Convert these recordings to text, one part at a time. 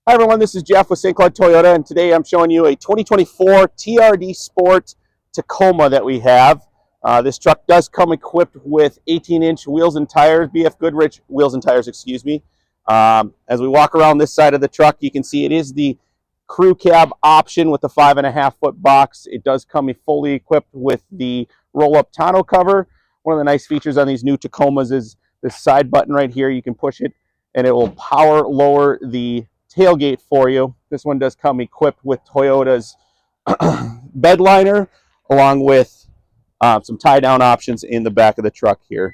Hi everyone, this is Jeff with St. Cloud Toyota, and today I'm showing you a 2024 TRD Sport Tacoma that we have. This truck does come equipped with 18-inch wheels and tires, BF Goodrich wheels and tires, excuse me. As we walk around this side of the truck, you can see it is the crew cab option with the 5.5-foot box. It does come fully equipped with the roll-up tonneau cover. One of the nice features on these new Tacomas is this side button right here. You can push it and it will power lower the tailgate for you. This one does come equipped with Toyota's bed liner, along with some tie-down options in the back of the truck here.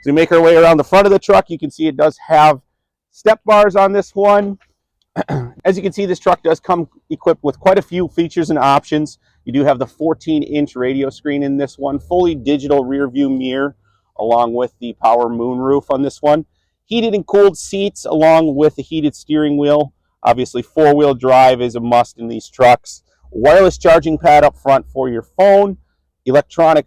As we make our way around the front of the truck, you can see it does have step bars on this one. As you can see, this truck does come equipped with quite a few features and options. You do have the 14-inch radio screen in this one, fully digital rear view mirror, along with the power moonroof on this one. Heated and cooled seats along with a heated steering wheel. Obviously, four-wheel drive is a must in these trucks. Wireless charging pad up front for your phone. Electronic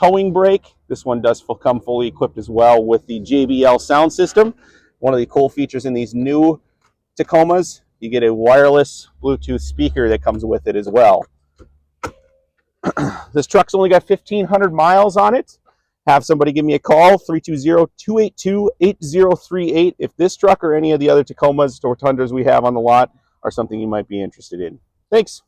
towing brake. This one does come fully equipped as well with the JBL sound system. One of the cool features in these new Tacomas, you get a wireless Bluetooth speaker that comes with it as well. This truck's only got 1,500 miles on it. Have somebody give me a call, 320-282-8038, if this truck or any of the other Tacomas or Tundras we have on the lot are something you might be interested in. Thanks.